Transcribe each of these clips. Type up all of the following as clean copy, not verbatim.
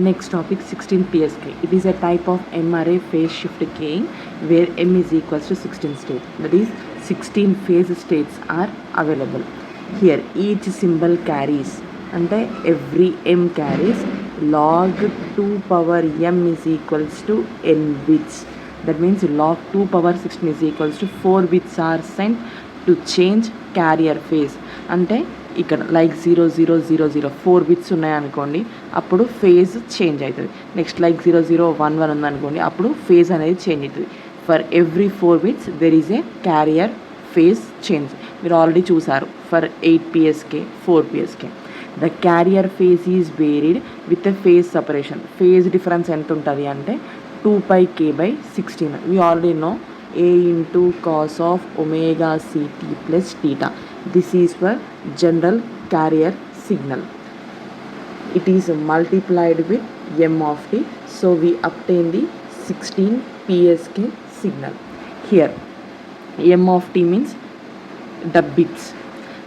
Next topic 16 PSK. It is a type of M array phase shift keying where M is equals to 16 states. That is 16 phase states are available. Here each symbol carries and every M carries log 2 power M is equals to n bits. That means log 2 power 16 is equals to 4 bits are sent to change carrier phase. అంటే ఇక్కడ like 0000 4 bits ఉన్నాయనుకోండి, అప్పుడు phase change అవుతుంది. Next like 0011 ఉందనుకోండి, అప్పుడు phase అనేది change అవుతుంది. For every 4 bits there is a carrier phase change. మీరు ఆల్రెడీ చూసారు for 8 PSK 4 PSK. The carrier phase is varied with a phase separation. Phase difference ఎంత ఉంటుంది అంటే 2πk/16. We already know a into cos of omega ct plus theta. This is for general carrier signal. It is multiplied with m of t, so we obtain the 16 PSK signal. Here m of t means the bits.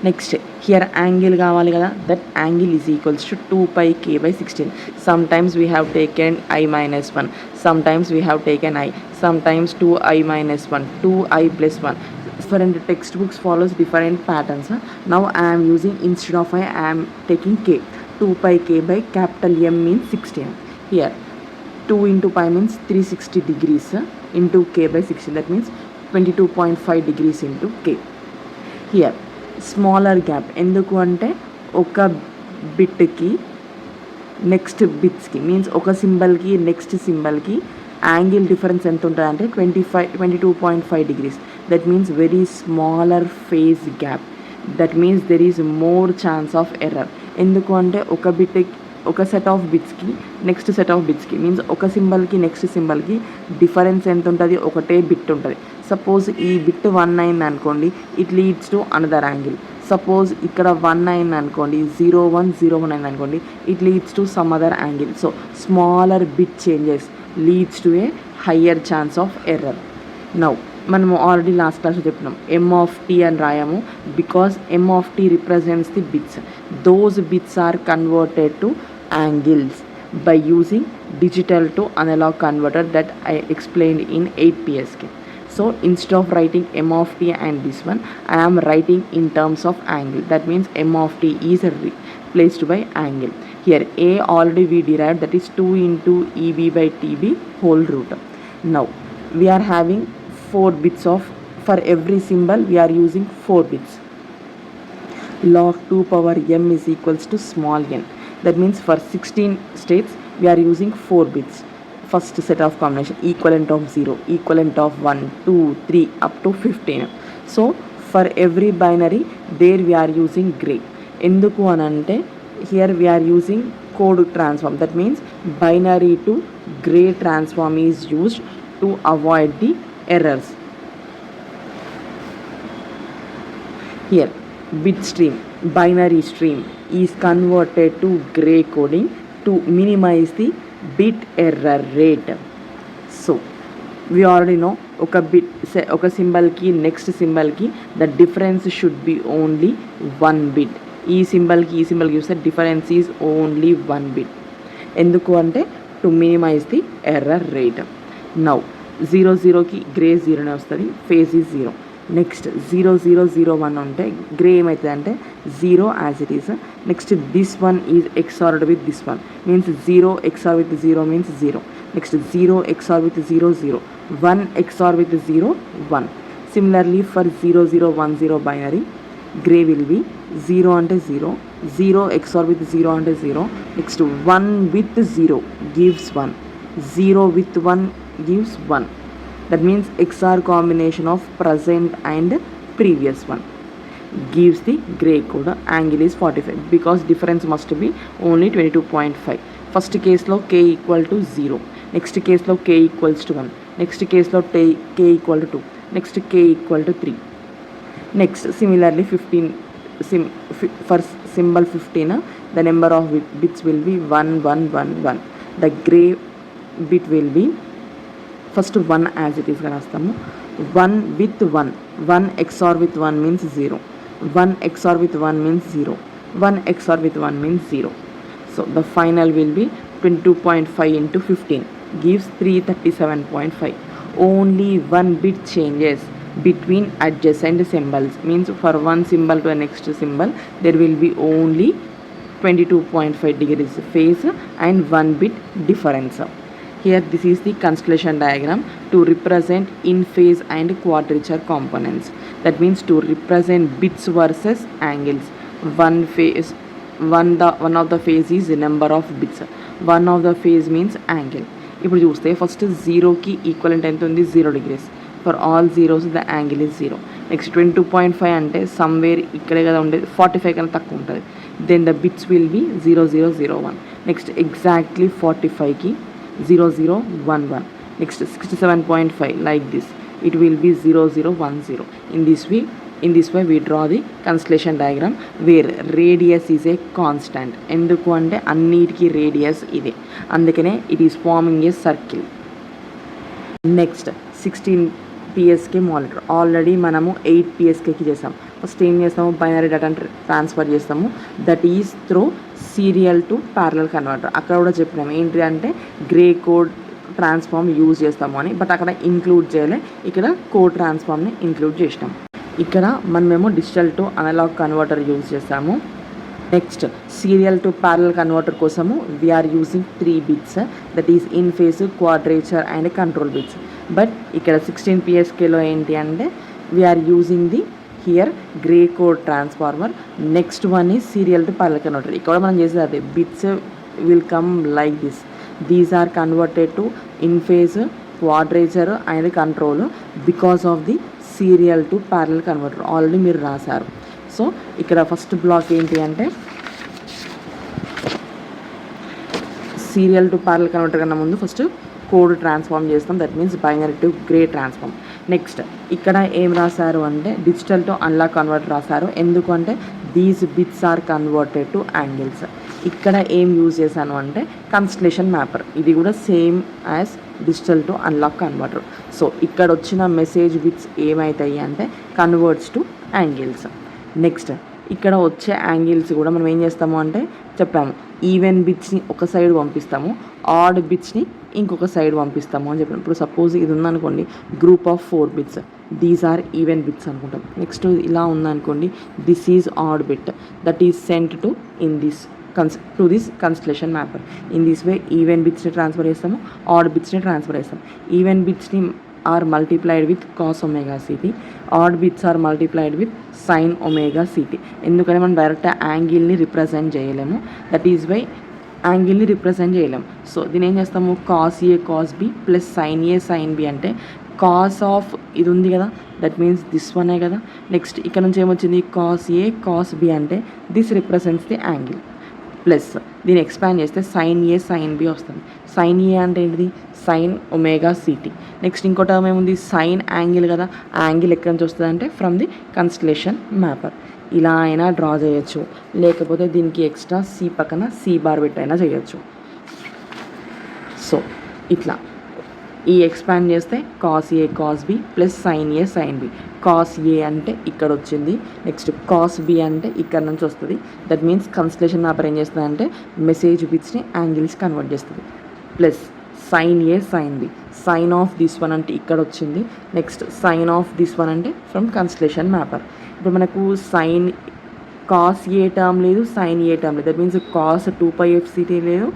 Next here angle కావాలి కదా, that angle is equals to 2πk/16. Sometimes we have taken I minus 1, sometimes we have taken I, sometimes 2I minus 1, 2I plus 1. Different textbooks follows different patterns. Now I am using, instead of I am taking k. 2πk/M means 16. Here 2 into pi means 360 degrees into k/16. That means 22.5 degrees into k. Here smaller gap ఎందుకు అంటే ఒక బిట్కి next బిట్స్కి means ఒక సింబల్కి next సింబల్కి angle difference ఎంత ఉంటుంది అంటే 22.5 degrees. That means very smaller phase gap. That means there is more chance of error. ఎందుకు అంటే ఒక బిట్కి ఒక సెట్ ఆఫ్ బిట్స్కి నెక్స్ట్ సెట్ ఆఫ్ బిట్స్కి మీన్స్ ఒక సింబల్కి నెక్స్ట్ సింబల్కి డిఫరెన్స్ ఎంత ఉంటుంది, ఒకటే బిట్ ఉంటుంది. సపోజ్ ఈ బిట్ 1 అయింది అనుకోండి, it leads to another angle. Suppose ఇక్కడ 1 అయింది అనుకోండి, 0101 అయింది అనుకోండి, it leads to some other angle. So smaller bit changes leads to a higher chance of error. Now మనము ఆల్రెడీ లాస్ట్ క్లాస్లో చెప్పినాం m of t అని రాయము, because m of t represents the bits. Those bits are converted to angles by using digital to analog converter that I explained in 8 PSK. So instead of writing m of t and this one, I am writing in terms of angle. That means m of t is replaced by angle. Here a already we derived, that is 2 into EB/TB whole root. Now we are having 4 bits of, for every symbol we are using 4 bits. Log 2 power m is equals to small n. That means for 16 states we are using 4 bits. First set of combination equivalent of 0, equivalent of 1, 2, 3 up to 15. So for every binary there we are using gray. Enduku anante here we are using code transform. That means binary to gray transform is used to avoid the errors. Here bit stream, binary stream is converted to gray coding to minimize the bit error rate. So we already know ఒక bit ఒక సింబల్కి next సింబల్కి the difference should be only 1 bit. ఈ సింబల్కి చూస్తే difference is only 1 bit. ఎందుకు అంటే to minimize the error rate. Now 00కి గ్రే 0నే వస్తుంది, ఫేజ్ ఈజ్ 0. నెక్స్ట్ 0001 ఉంటే గ్రే ఏమవుతుంది అంటే 0 as it is. Next this one is XORed with this one means 0 XOR with 0 means 0. నెక్స్ట్ 0 XOR with 0 0, 1 XOR with 0 1. Similarly for 0010 binary grey will be 0 అంటే 0, 0 XOR with 0 అంటే 0. Next 1 with 0 gives 1, 0 with 1 gives 1. That means XOR combination of present and previous one gives the gray code. Angle is 45 because difference must be only 22.5. First case lo k equal to 0, next case lo k equals to 1, next case lo k equal to 2, next k equal to 3. Next similarly 15 for symbol 15 the number of bits will be 1 1 1 1. The gray bit will be first 1 as it is గా రాస్తాము. 1 with 1, 1 XOR with 1 means 0, 1 XOR with 1 means 0, 1 XOR with 1 means 0. So the final will be 22.5 into 15 gives 337.5. Only one bit changes between adjacent symbols, means for one symbol to the next symbol there will be only 22.5 degrees phase and 1 bit difference. Here this is the constellation diagram to represent in phase and quadrature components. That means to represent bits versus angles. One of the phase is the number of bits. One of the phase means angle. ఇప్పుడు చూస్తే first జీరోకి equivalent ఎంత ఉంది 0 degrees. For all zeros the angle is 0. Next 22.5 అంటే somewhere ఇక్కడే కదా ఉండేది, 45 కన్నా తక్కువ ఉంటుంది. Then the bits will be 0001. Next exactly 45కి 0011. Next 67.5 like this. It will be 0010. In this way we draw the constellation diagram where radius is a constant. ఎందుకు అంటే అన్నిటికీ రేడియస్ ఇదే, అందుకనే it is farming a circle. Next 16 PSK monitor already మనము 8 PSKకి చేస్తాం. First ఏం చేస్తాము, బైనరీ డేటాను ట్రాన్స్ఫర్ చేస్తాము. That is through serial to parallel converter. అక్కడ కూడా చెప్పినాము ఏంటి అంటే గ్రే కోడ్ ట్రాన్స్ఫార్మ్ యూజ్ చేస్తాము అని, బట్ అక్కడ ఇంక్లూడ్ చేయలే, ఇక్కడ కోడ్ ట్రాన్స్ఫార్మ్ని ఇంక్లూడ్ చేసినాం. ఇక్కడ మనమేమో digital to analogue converter use చేస్తాము. Next serial to parallel converter కోసము we are using 3 bits, that is in phase, quadrature and control bits. But ఇక్కడ 16 PSKలో ఏంటి అంటే we are using the here gray code transformer. Next one is serial to parallel converter. ఇక్కడ మనం చేసేది అదే, bits will come like this. These are converted to in phase, quadrature and control because of the serial to parallel converter. Already మీరు రాశారు. So ఇక్కడ first black ఏంటి అంటే serial to parallel converter కన్నా ముందు ఫస్ట్ కోడ్ ట్రాన్స్ఫార్మ్ చేస్తాం, that means binary to grey transform. Next ఇక్కడ ఏం రాశారు అంటే డిజిటల్ టు అనలాగ్ కన్వర్టర్ రాశారు. ఎందుకంటే these bits are converted to angles. ఇక్కడ ఏం యూజ్ చేశాను అంటే కన్స్టలేషన్ మ్యాపర్. ఇది కూడా same as digital to analogue converter. So ఇక్కడ వచ్చిన మెసేజ్ బిట్స్ ఏమవుతాయి అంటే కన్వర్ట్స్ టు యాంగిల్స్. నెక్స్ట్ ఇక్కడ వచ్చే యాంగిల్స్ కూడా మనం ఏం చేస్తాము అంటే చెప్పాము, ఈవెన్ బిట్స్ని ఒక సైడ్ పంపిస్తాము, ఆడ్ బిట్స్ని ఇంకొక సైడ్ పంపిస్తాము అని చెప్పాము. ఇప్పుడు సపోజ్ ఇది ఉందనుకోండి, group of 4 bits, these are even bits అనుకుంటాం. నెక్స్ట్ ఇలా ఉందనుకోండి, this is odd bit, that is sent to in this to this constellation mapper. In this way even bits ని ట్రాన్స్ఫర్ చేస్తాము, ఆడ్ బిట్స్ని ట్రాన్స్ఫర్ చేస్తాం. Even బిట్స్ని are multiplied with cos omega c t, odd bits are multiplied with sine omega c t. ఎందుకంటే మనం direct యాంగిల్ని represent చేయలేము, that is why యాంగిల్ని రిప్రజెంట్ చేయలేము. సో దీని ఏం చేస్తాము, cos A cos B plus sine A sine B అంటే కాస్ ఆఫ్ ఇది ఉంది కదా, దట్ మీన్స్ దిస్ వనే కదా. నెక్స్ట్ ఇక్కడ నుంచి ఏమొచ్చింది, కాస్ ఏ కాస్ బి అంటే this represents the angle, plus దీన్ని ఎక్స్పాండ్ చేస్తే సైన్ ఏ సైన్ బి వస్తుంది. సైన్ ఏ అంటే ఏంటిది, సైన్ ఒమేగా సిటీ. నెక్స్ట్ ఇంకో టర్మ్ ఏముంది, సైన్ యాంగిల్ కదా, యాంగిల్ ఎక్కడి నుంచి వస్తుంది అంటే ఫ్రమ్ ది కన్స్టలేషన్ మ్యాపర్. ఇలా అయినా డ్రా చేయొచ్చు, లేకపోతే దీనికి ఎక్స్ట్రా సి పక్కన సి బార్ పెట్టైనా చేయొచ్చు. సో ఇట్లా ఈ ఎక్స్పాండ్ చేస్తే cos A cos B plus sine A sine B. Cos A అంటే ఇక్కడ వచ్చింది, నెక్స్ట్ కాస్ బి అంటే ఇక్కడ నుంచి వస్తుంది. దట్ మీన్స్ కన్స్టలేషన్ మ్యాపర్ ఏం చేస్తుంది అంటే మెసేజ్ బిట్స్ని యాంగిల్స్ కన్వర్ట్ చేస్తుంది. Plus sine A sine B, sine of this one అంటే ఇక్కడ వచ్చింది, next sine of this one అంటే ఫ్రమ్ కన్స్టలేషన్ మ్యాపర్. ఇప్పుడు మనకు సైన్ కాస్ ఏ టర్మ్ లేదు, సైన్ ఏ టర్మ్ లేదు, దట్ మీన్స్ కాస్ 2πfct లేదు,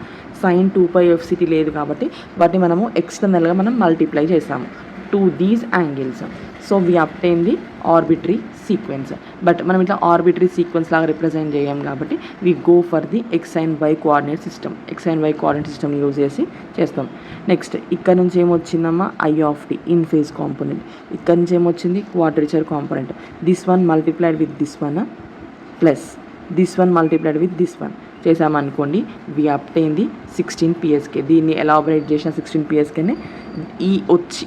సైన్ 2πfct లేదు. కాబట్టి వాటిని మనము ఎక్స్టర్నల్గా మనం మల్టిప్లై చేసాము to these angles. So we obtain the arbitrary sequence. But మనం ఇట్లా ఆర్బిటరీ సీక్వెన్స్ లాగా రిప్రజెంట్ చేయం కాబట్టి we go for the X and Y coordinate system. X and Y coordinate system use చేసి చేస్తాం. నెక్స్ట్ ఇక్కడ నుంచి ఏమొచ్చిందమ్మా, I of T in phase component. ఇక్కడ నుంచి ఏమొచ్చింది, quadrature component. This one multiplied with this one plus this one multiplied with this one చేసామనుకోండి, we obtain the 16 PSK. దీన్ని ఎలాబరేట్ చేసిన 16 PSKని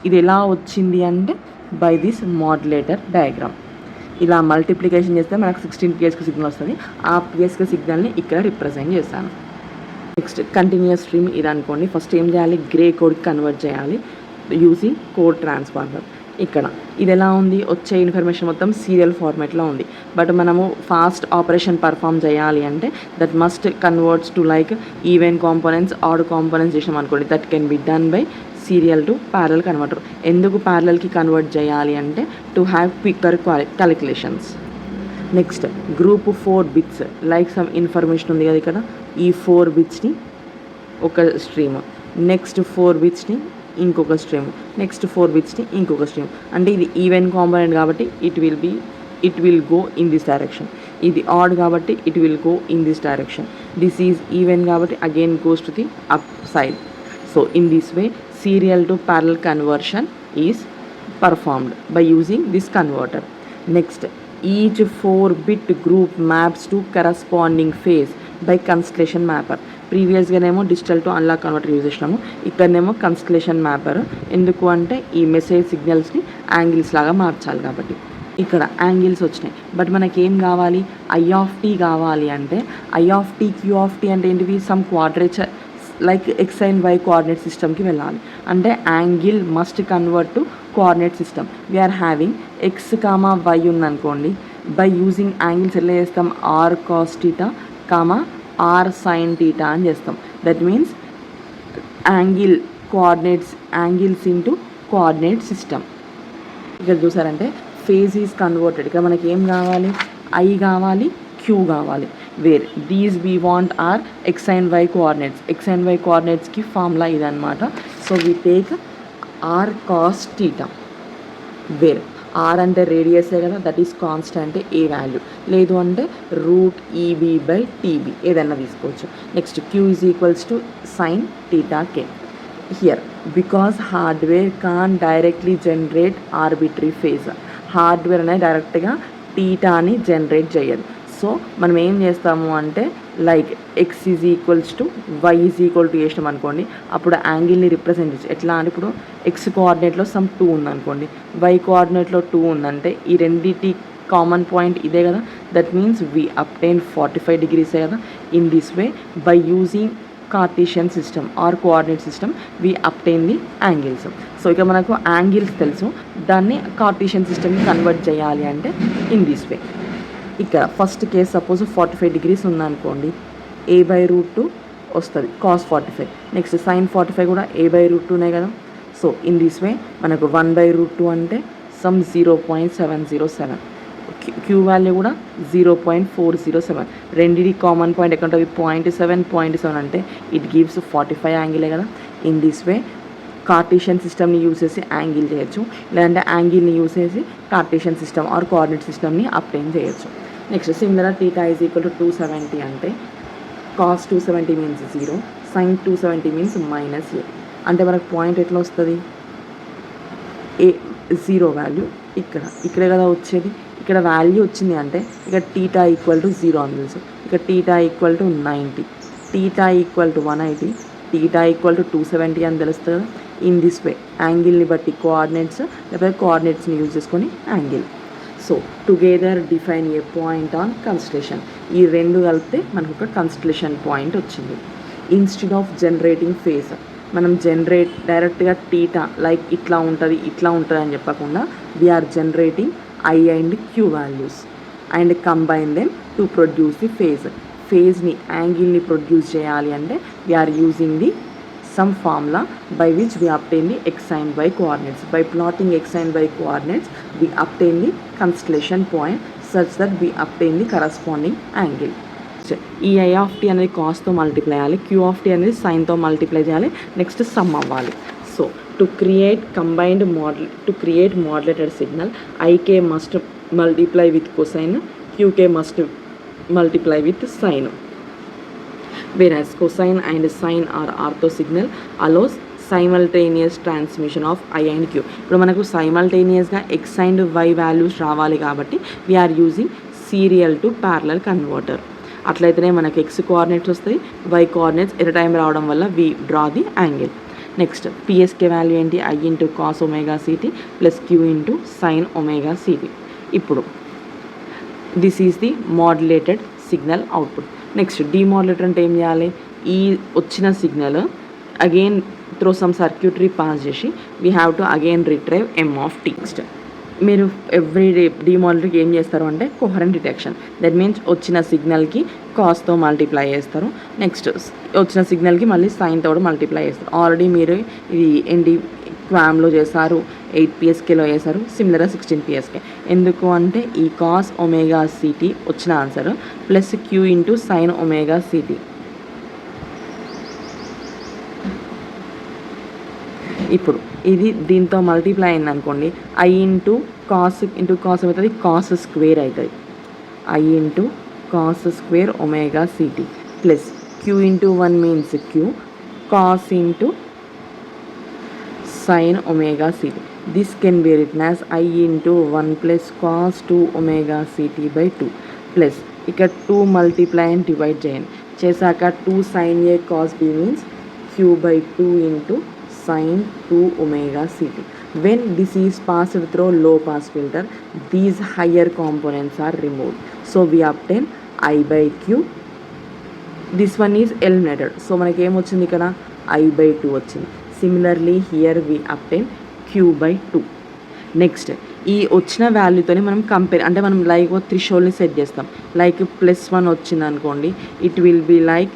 ఇది ఎలా వచ్చింది అంటే బై దిస్ మాడ్యులేటర్ డయాగ్రామ్. ఇలా మల్టిప్లికేషన్ చేస్తే మనకు 16 PSK సిగ్నల్ వస్తుంది. ఆ PSK సిగ్నల్ని ఇక్కడ రిప్రజెంట్ చేస్తాను. నెక్స్ట్ కంటిన్యూస్ స్ట్రీమ్ ఇది అనుకోండి. ఫస్ట్ ఏం చేయాలి, గ్రే కోడ్కి కన్వర్ట్ చేయాలి యూజింగ్ కోడ్ ట్రాన్స్ఫార్మర్. ఇక్కడ ఇది ఎలా ఉంది, వచ్చే ఇన్ఫర్మేషన్ మొత్తం సీరియల్ ఫార్మాట్లో ఉంది. బట్ మనము ఫాస్ట్ ఆపరేషన్ పర్ఫామ్ చేయాలి అంటే that must converts to like even components, odd components చేసినాం అనుకోండి, that can be done by serial to parallel converter. ఎందుకు ప్యారలల్కి కన్వర్ట్ చేయాలి అంటే to have quicker calculations. Next group 4 bits like some information ఉంది కదా ఇక్కడ, ఈ 4 బిట్స్ని ఒక స్ట్రీమ్, నెక్స్ట్ 4 బిట్స్ని ఇంకొక స్ట్రీమ్, నెక్స్ట్ 4 బిట్స్ని ఇంకొక స్ట్రీమ్. అంటే ఇది ఈవెన్ కాంపోనెంట్ కాబట్టి it will go in this direction. ఇది ఆడ్ కాబట్టి it will go in this direction. This is even కాబట్టి again goes to the up side. So in this way serial to parallel conversion is performed by using this converter. Next, each 4-bit group maps to corresponding phase by constellation mapper. ప్రీవియస్గానేమో digital to analogue converter use చేసినాము, ఇక్కడనేమో constellation mapper. ఎందుకు అంటే ఈ message సిగ్నల్స్ని angles లాగా మార్చాలి కాబట్టి. ఇక్కడ యాంగిల్స్ వచ్చినాయి, బట్ మనకేం కావాలి, ఐ ఆఫ్ టీ కావాలి. అంటే I of T Q of T అంటే ఏంటివి, some quadrature like X and Y coordinate సిస్టమ్కి వెళ్ళాలి. అంటే angle must convert to coordinate system. We are having X comma Y ఉందనుకోండి, బై యూజింగ్ యాంగిల్స్ ఎలా చేస్తాం, R cos theta comma R sine theta అని చేస్తాం. That means angle coordinates, angles into coordinate system. ఇక్కడ చూసారంటే ఫేజ్ ఈజ్ కన్వర్టెడ్. ఇక్కడ మనకి ఏం కావాలి, ఐ కావాలి, క్యూ కావాలి. Where these we want are X and Y coordinates. X and Y కోఆర్డినేట్స్కి ఫార్ములా ఇదనమాట. So we take R cos theta, where R అంటే రేడియసే కదా, that is constant A value, లేదు అంటే రూట్ ఈబీ బై టీబీ ఏదైనా తీసుకోవచ్చు. Next Q is equals to sine theta K. Here because hardware can directly generate arbitrary phase. Hardware అనేది డైరెక్ట్గా టీటాని generate చేయదు. సో మనం ఏం చేస్తాము అంటే like X is equals to Y is equal to చేసినాం అనుకోండి, అప్పుడు యాంగిల్ని రిప్రజెంట్ చేయొచ్చు. ఎట్లా అంటే ఇప్పుడు ఎక్స్ కోఆర్డినేట్లో సమ్ 2 ఉందనుకోండి, వై కోఆర్డినేట్లో 2 ఉందంటే ఈ రెండింటి కామన్ పాయింట్ ఇదే కదా, that means we obtain 45 degrees కదా. In this way by using Cartesian system or coordinate system we obtain the angles. So ఇక మనకు యాంగిల్స్ తెలుసు, దాన్ని కార్టీషియన్ సిస్టమ్ని కన్వర్ట్ చేయాలి అంటే ఇన్ దిస్ వే. ఇక్కడ ఫస్ట్ కేస్ సపోజ్ 45 degrees ఉందనుకోండి, a/√2 వస్తుంది కాస్ 45. నెక్స్ట్ సైన్ 45 కూడా a/√2నే కదా. సో ఇన్ దిస్ వే మనకు 1/√2 అంటే సమ్ 0.707, క్యూ వాల్యూ కూడా 0.407. రెండిటి కామన్ పాయింట్ ఎక్కడ ఉంటుంది, 0.7 అంటే ఇట్ గివ్స్ 45 యాంగిలే కదా. ఇన్ దిస్ వే కార్టీషియన్ సిస్టమ్ని యూజ్ చేసి యాంగిల్ చేయొచ్చు, లేదంటే యాంగిల్ని యూజ్ చేసి కార్టీషియన్ సిస్టమ్ ఆర్ కోఆర్డినేట్ సిస్టమ్ని అప్టైన్ చేయొచ్చు. Next similar theta is equal to 270 అంటే cos 270 means 0, sine 270 means -a. అంటే మనకు పాయింట్ ఎట్లా వస్తుంది, ఏ 0 వాల్యూ ఇక్కడే కదా వచ్చేది. ఇక్కడ వాల్యూ వచ్చింది అంటే ఇక్కడ టీటా ఈక్వల్ టు 0 అని తెలుసు, ఇక్కడ theta equal to 90, theta equal to 180, theta equal to 270 అని తెలుస్తుంది కదా. ఇన్ దిస్ వే యాంగిల్ని బట్టి కోఆర్డినేట్స్, లేకపోతే కోఆర్డినేట్స్ని యూజ్ చేసుకొని angle. So together define a point on constellation. ఈ రెండు కలిపితే మనకు ఒక కన్స్టలేషన్ పాయింట్ వచ్చింది. ఇన్స్టెడ్ ఆఫ్ జనరేటింగ్ ఫేజ్, మనం డైరెక్ట్గా టీటా లైక్ ఇట్లా ఉంటుంది అని చెప్పకుండా we are generating I and Q values and combine them to produce the ఫేజ్ని యాంగిల్ని ప్రొడ్యూస్ చేయాలి అంటే we are using the some formula by which we obtain the x and y coordinates. By plotting x and y coordinates, we obtain the constellation point such that we obtain the corresponding angle. ఈ I of T అనేది కాస్తో multiply చేయాలి, Q of T అనేది సైన్తో multiply చేయాలి, next sum అవ్వాలి. So to create modulated signal, I k must multiply with cosine, Q k must multiply with sine. Whereas cosine and sine are orthosignal allows simultaneous transmission of I and Q. ఇప్పుడు మనకు సైమల్టేనియస్గా X and Y values రావాలి కాబట్టి we are using serial to parallel converter. అట్లయితేనే మనకు X coordinates వస్తాయి, Y coordinates at time రావడం వల్ల we draw the angle. Next PSK value ఏంటి, I into cos omega city plus Q into sine omega city. ఇప్పుడు this is the modulated signal output. Next demodulator అంటే ఏం చేయాలి, ఈ వచ్చిన signal again through some circuitry pass చేసి we have to again retrieve m of t. Next మీరు every డిమానిటర్కి ఏం చేస్తారు అంటే కోహరెంట్ డిటెక్షన్. దట్ మీన్స్ వచ్చిన సిగ్నల్కి కాస్తో మల్టిప్లై చేస్తారు. నెక్స్ట్ వచ్చిన సిగ్నల్కి మళ్ళీ సైన్తో కూడా మల్టిప్లై చేస్తారు. ఆల్రెడీ మీరు ఇది ఏంటి క్వామ్లో చేశారు, 8 PSKలో చేశారు, సిమిలర్గా 16 PSK. ఎందుకు అంటే ఈ కాస్ ఒమేగా సిటీ వచ్చిన answer plus Q into sine omega city. ఇప్పుడు ఇది దీంతో మల్టిప్లై అయింది అనుకోండి, ఐ ఇంటూ కాస్ అవుతుంది, కాస్ స్క్వేర్ అవుతుంది. I into cos square omega city plus Q into 1 means Q, cos into sin omega ct. This can be written as I into 1 plus cos 2 omega ct by 2 plus ఇక్కడ 2 multiply and divide చేయండి. చేశాక 2 sin a cos b means q by 2 into sin 2 omega ct. When this is passed through low pass filter, these higher components are removed. So we obtain I by q. This one is eliminated. So మనకి ఏమొచ్చింది ఇక్కడ I by 2 వచ్చింది. Similarly here we obtain Q by 2. Next ఈ వచ్చిన వాల్యూతోనే మనం compare అంటే మనం లైక్ త్రిషోల్ని సెట్ చేస్తాం. లైక్ +1 వచ్చింది అనుకోండి, it will be like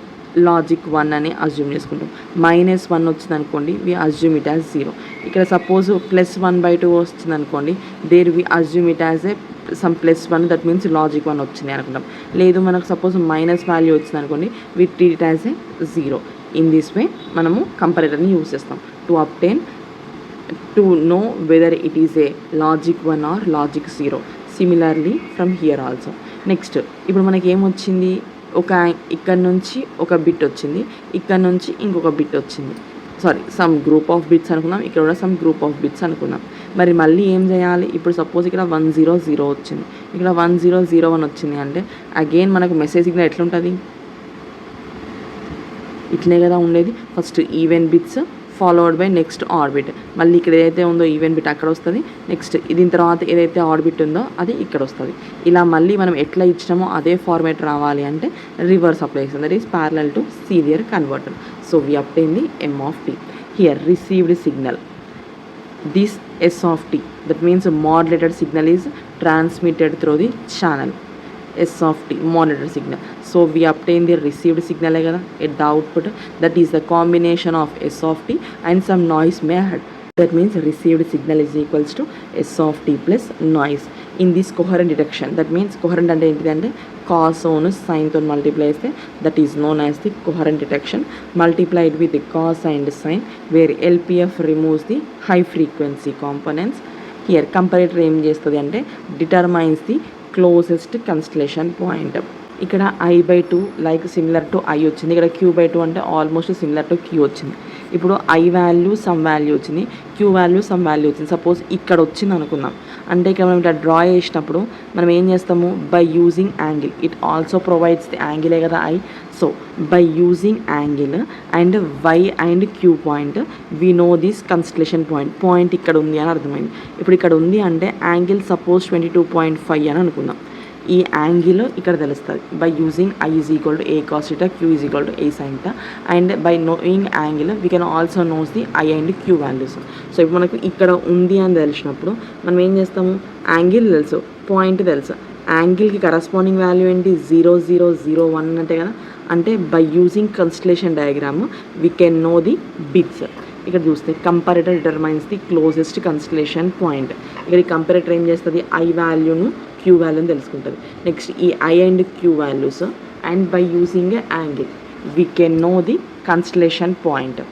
logic 1 అని అజ్యూమ్ చేసుకుంటాం. -1 వచ్చింది అనుకోండి, వి అజ్యూమ్ ఇట్ యాజ్ 0. ఇక్కడ సపోజ్ +1/2 వచ్చింది అనుకోండి, there we assume it as a some +1, that means logic 1 వచ్చింది అనుకుంటాం. లేదు మనకు సపోజ్ మైనస్ వాల్యూ వచ్చింది అనుకోండి, we treat it as a 0. In this way మనము కంపారేటర్ని యూజ్ చేస్తాం to know whether it is a logic 1 or logic 0. Similarly from here also. Next ఇప్పుడు మనకి ఏమొచ్చింది, ఇక్కడ నుంచి ఒక బిట్ వచ్చింది, ఇక్కడ నుంచి ఇంకొక బిట్ వచ్చింది. సమ్ గ్రూప్ ఆఫ్ బిట్స్ అనుకున్నాం, ఇక్కడ కూడా సమ్ గ్రూప్ ఆఫ్ బిట్స్ అనుకున్నాం. మరి మళ్ళీ ఏం చేయాలి, ఇప్పుడు సపోజ్ ఇక్కడ 100 వచ్చింది, ఇక్కడ 1001 వచ్చింది అంటే అగైన్ మనకు మెసేజ్ సిగ్నల్ ఎట్లుంటుంది, ఇట్లే కదా ఉండేది. First even bits followed by next orbit. మళ్ళీ ఇక్కడ ఏదైతే ఉందో ఈవెన్ బిట్ అక్కడ వస్తుంది, నెక్స్ట్ దీని తర్వాత ఏదైతే ఆర్బిట్ ఉందో అది ఇక్కడ వస్తుంది. ఇలా మళ్ళీ మనం ఎట్లా ఇచ్చినామో అదే ఫార్మేట్ రావాలి అంటే రివర్స్ అప్లై చేస్తుంది. That is parallel to serial converter. So we obtain the m of t. Here received signal, this s of t, that means a modulated signal is transmitted through the channel s of t, modulated signal. So we obtain the received signal at the output, that is the combination of s of t and some noise may add. That means received signal is equals to s of t plus noise. In this coherent detection, that means coherent ante entidante cos on sin తో multiply చేస్తే that is known as the coherent detection, multiplied with the cos and sin, where LPF removes the high frequency components. Here comparator ఏం చేస్తుంది అంటే determines the closest constellation point. ఇక్కడ I/2 like similar to I వచ్చింది, ఇక్కడ Q/2 అంటే almost similar to Q వచ్చింది. ఇప్పుడు I value some value వచ్చింది, Q వాల్యూ సమ్ వాల్యూ వచ్చింది. సపోజ్ ఇక్కడ వచ్చింది అనుకుందాం అంటే ఇక్కడ మనం ఇట్లా డ్రా చేసినప్పుడు మనం ఏం చేస్తాము, by using angle, it also provides the యాంగిలే కదా I. So by using angle and Y and Q point we know this constellation point ఇక్కడ ఉంది అని అర్థమైంది. ఇప్పుడు ఇక్కడ ఉంది అంటే యాంగిల్ సపోజ్ 22.5 అని అనుకుందాం. ఈ యాంగిల్ ఇక్కడ తెలుస్తుంది by using I is equal to a cos theta, Q is equal to a sin theta, and by knowing angle we can also knows the I and Q values. So ఇప్పుడు మనకు ఇక్కడ ఉంది అని తెలిసినప్పుడు మనం ఏం చేస్తాము, యాంగిల్ తెలుసు, పాయింట్ తెలుసు, యాంగిల్కి కరస్పాండింగ్ వాల్యూ ఏంటి 0001 అంటే కదా, అంటే by using constellation diagram we can know the bits. ఇక్కడ చూస్తే comparator determines the closest constellation point. ఇక్కడ ఈ కంపారేటర్ ఏం చేస్తుంది, I వాల్యూను Q వాల్యూని తెలుసుకుంటుంది. నెక్స్ట్ ఈ I and Q values and by using a angle we can know the constellation point.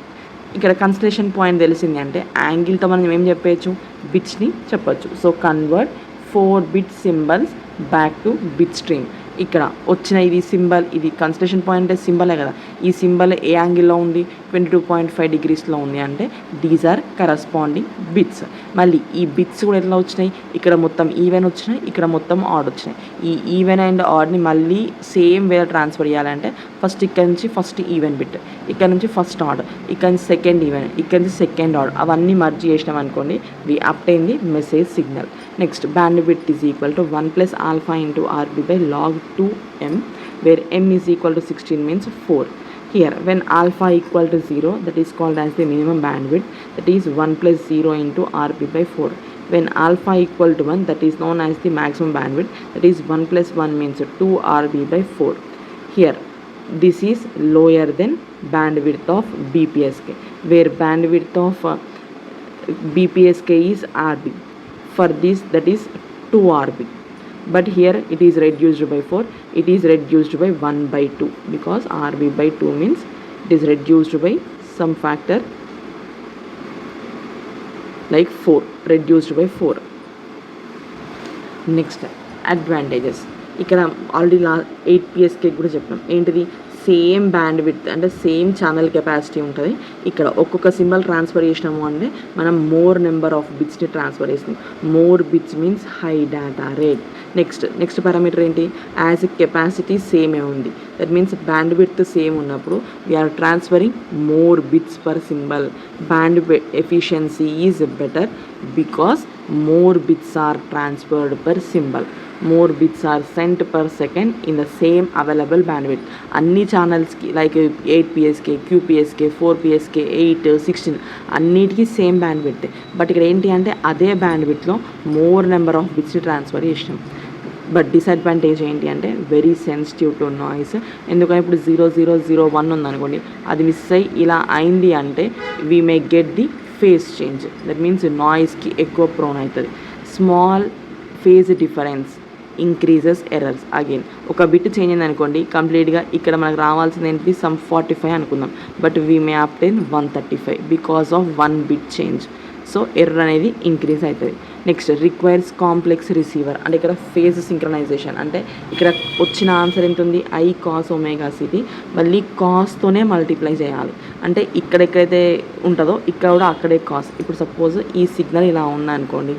ఇక్కడ కన్స్టలేషన్ పాయింట్ తెలిసింది అంటే యాంగిల్తో మనం ఏం చెప్పచ్చు, బిట్స్ని చెప్పచ్చు. So convert 4 bit symbols back to bit stream. ఇక్కడ వచ్చిన ఇది సింబల్, ఇది కన్స్టలేషన్ పాయింట్ సింబలే కదా, ఈ సింబల్ ఏ యాంగిల్లో ఉంది, 22.5 degreesలో ఉంది అంటే దీస్ ఆర్ కరస్పాండింగ్ బిట్స్. మళ్ళీ ఈ బిట్స్ కూడా ఎట్లా వచ్చినాయి, ఇక్కడ మొత్తం ఈవెన్ వచ్చినాయి, ఇక్కడ మొత్తం ఆడ్ వచ్చినాయి. ఈ ఈవెన్ అండ్ ఆడ్ని మళ్ళీ సేమ్ వే ట్రాన్స్ఫర్ చేయాలంటే ఫస్ట్ ఇక్కడ నుంచి ఫస్ట్ ఈవెన్ బిట్, ఇక్కడ నుంచి ఫస్ట్ ఆడ్, ఇక్కడ నుంచి సెకండ్ ఈవెన్, ఇక్కడ నుంచి సెకండ్ ఆడ్, అవన్నీ మర్జ్ చేసినాం అనుకోండి, we obtain the message signal. Next bandwidth is equal to 1 + α × RB by log 2m, where m is equal to 16 means 4. Here, when alpha equal to 0, that is called as the minimum bandwidth, that is 1 plus 0 into Rb by 4. When alpha equal to 1, that is known as the maximum bandwidth, that is 1 plus 1 means 2 Rb by 4. Here, this is lower than bandwidth of BPSK, where bandwidth of BPSK is Rb. For this, that is 2 Rb. But here it is reduced by 4, it is reduced by 1 by 2, because Rb by 2 means it is reduced by some factor like 4, reduced by 4. Next advantages. ఇక్కడ already 8PSK కూడా చెప్పినాం. ఏంటిది? Same bandwidth అంటే same channel capacity ఉంటుంది. ఇక్కడ ఒక్కొక్క symbol transfer చేసినాము అంటే మనం మోర్ నెంబర్ ఆఫ్ బిట్స్ని ట్రాన్స్ఫర్ చేసినాం. More bits means high data rate. Next parameter ఏంటి? యాజ్ కెపాసిటీ సేమే ఉంది, that means bandwidth same ఉన్నప్పుడు we are transferring more bits per symbol. Band efficiency is better because more bits are transferred per symbol. More bits are sent per second in the same available bandwidth. అన్ని ఛానల్స్కి like 8PSK, QPSK, 4PSK, 8, 16 అన్నిటికీ same bandwidth. But ఇక్కడ ఏంటి అంటే అదే బ్యాండ్విడ్త్లో more number of bits transfer చేసినాం. But disadvantage ఏంటి అంటే వెరీ సెన్సిటివ్ టు నాయిస్. ఎందుకంటే ఇప్పుడు 0001 ఉందనుకోండి, అది మిస్ అయ్యి ఇలా అయింది అంటే we may get the phase change, that means నాయిస్కి ఎక్కువ ప్రోన్ అవుతుంది. Small phase difference increases errors. Again ఒక బిట్ చేంజ్ అయింది అనుకోండి, కంప్లీట్గా ఇక్కడ మనకు రావాల్సింది ఏంటిది సమ్ 45 అనుకుందాం, but we may obtain 135 because of 1 bit change. So error అనేది ఇంక్రీజ్ అవుతుంది. Next requires complex receiver. అంటే ఇక్కడ ఫేజ్ సింక్రనైజేషన్, అంటే ఇక్కడ వచ్చిన ఆన్సర్ ఎంత ఉంది? I cos ఒమేగా సిటీ, మళ్ళీ కాస్తోనే మల్టిప్లై చేయాలి. అంటే ఇక్కడ ఎక్కడైతే ఉంటుందో ఇక్కడ కూడా అక్కడే కాస్. ఇప్పుడు సపోజ్ ఈ సిగ్నల్ ఇలా ఉందనుకోండి,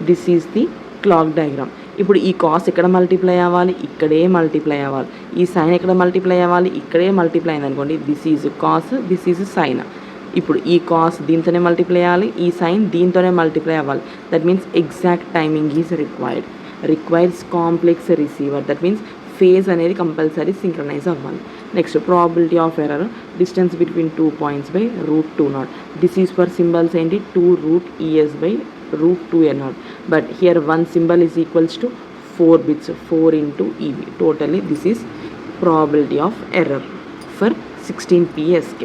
this is the clock diagram. ఇప్పుడు ఈ కాస్ ఎక్కడ మల్టిప్లై అవ్వాలి? ఇక్కడే మల్టిప్లై అవ్వాలి. ఈ సైన్ ఎక్కడ మల్టిప్లై అవ్వాలి? ఇక్కడే మల్టిప్లై అయింది అనుకోండి, this is cos, this is sine. ఇప్పుడు ఈ కాస్ దీంతోనే మల్టిప్లై అవ్వాలి, ఈ సైన్ దీంతోనే మల్టిప్లై అవ్వాలి. That means exact timing is requires complex receiver. That means phase అనేది కంపల్సరీ సింక్రనైజ్ అవ్వాలి. Next probability of error, distance between 2 points by √2 this is for symbols ఏంటి? 2√ES by √2n0. But here 1 symbol is equals to 4 bits, 4 into EV. Totally this is probability of error for 16PSK.